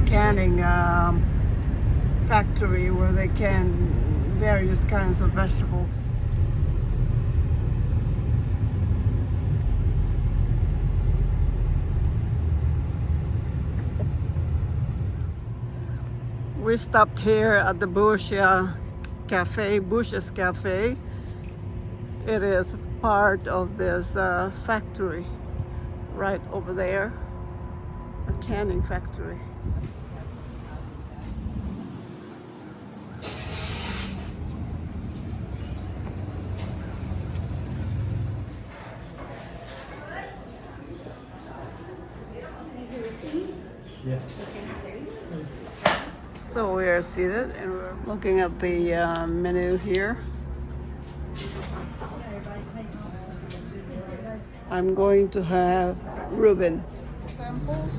canning factory where they can various kinds of vegetables. We stopped here at the Bush's Cafe. It is part of this factory right over there, a canning factory. Yeah. So we are seated and we're looking at the menu here. I'm going to have Reuben. Samples?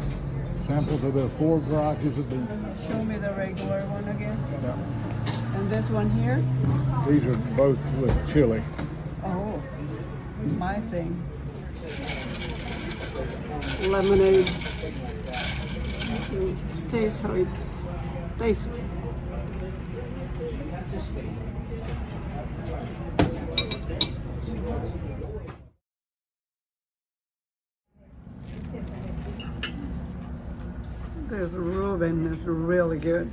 Samples of the 4 varieties of beans. Show me the regular one again. Yeah. And this one here? These are both with chili. Oh, my thing. Lemonade. Taste how it tastes. This Reuben is really good.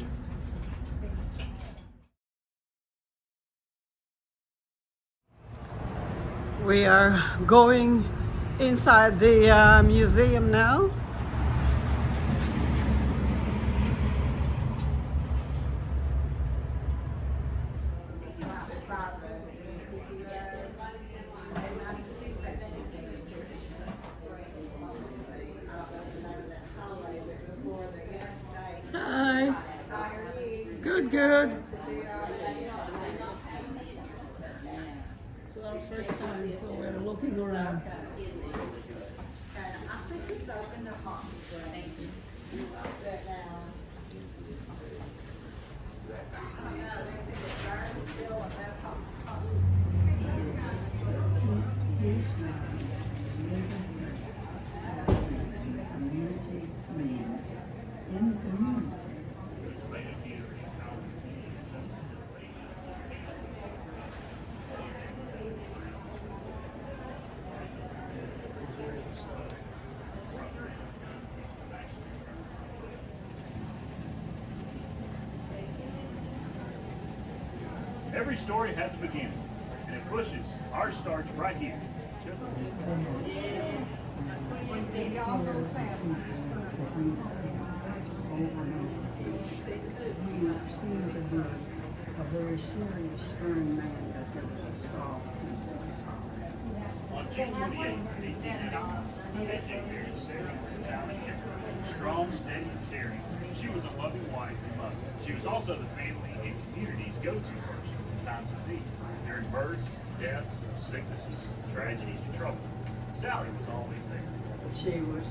We are going inside the museum now. Hi. Good, good. It's our first time, so we're looking around. I think it's open at hot springs. But I don't know, they said the burns still at that hot Every story has a beginning, and it pushes. Ours starts right here. A very serious, stern man that there was a soft piece of his heart. On June 28, 1899, J. married Sarah Sally Kicker. Strong, steady, and caring, she was a loving wife and mother. She was also the family and community's go-to person in times of need. During births, deaths, sicknesses, tragedies, and trouble, Sally was always there. She was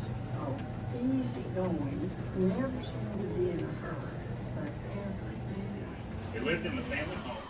easygoing, never seemed to be in a hurry, but everything. They lived in the family home.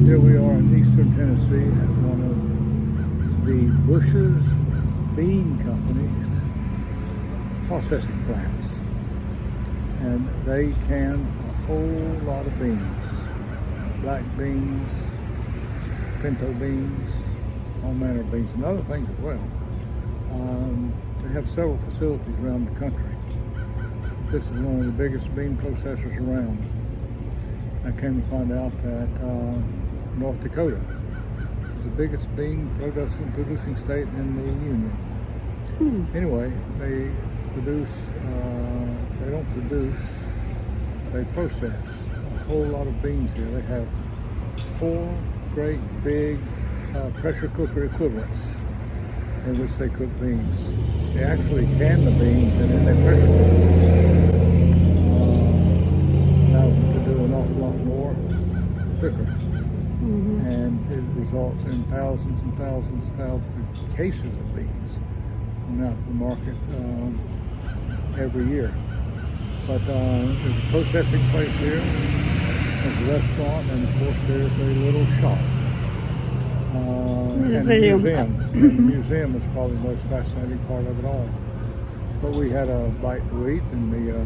Here we are in eastern Tennessee at one of the Bush's Bean Company's processing plants. And they can a whole lot of beans. Black beans, pinto beans, all manner of beans, and other things as well. They have several facilities around the country. This is one of the biggest bean processors around. I came to find out that North Dakota is the biggest bean producing state in the Union. Anyway, they produce, they process a whole lot of beans here. They have 4 great big pressure cooker equivalents in which they cook beans. They actually can the beans and then they pressure cook them. Allows them to do an awful lot more quicker. And it results in thousands and thousands and thousands of cases of beans coming out to the market every year. But there's a processing place here, there's a restaurant, and of course there's a little shop. And a museum. And the museum is probably the most fascinating part of it all. But we had a bite to eat in the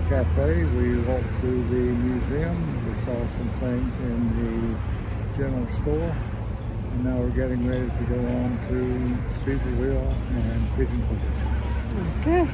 cafe. We walked through the museum. We saw some things in the general store. And now we're getting ready to go on to Caesarville and Pigeon Forge. Okay.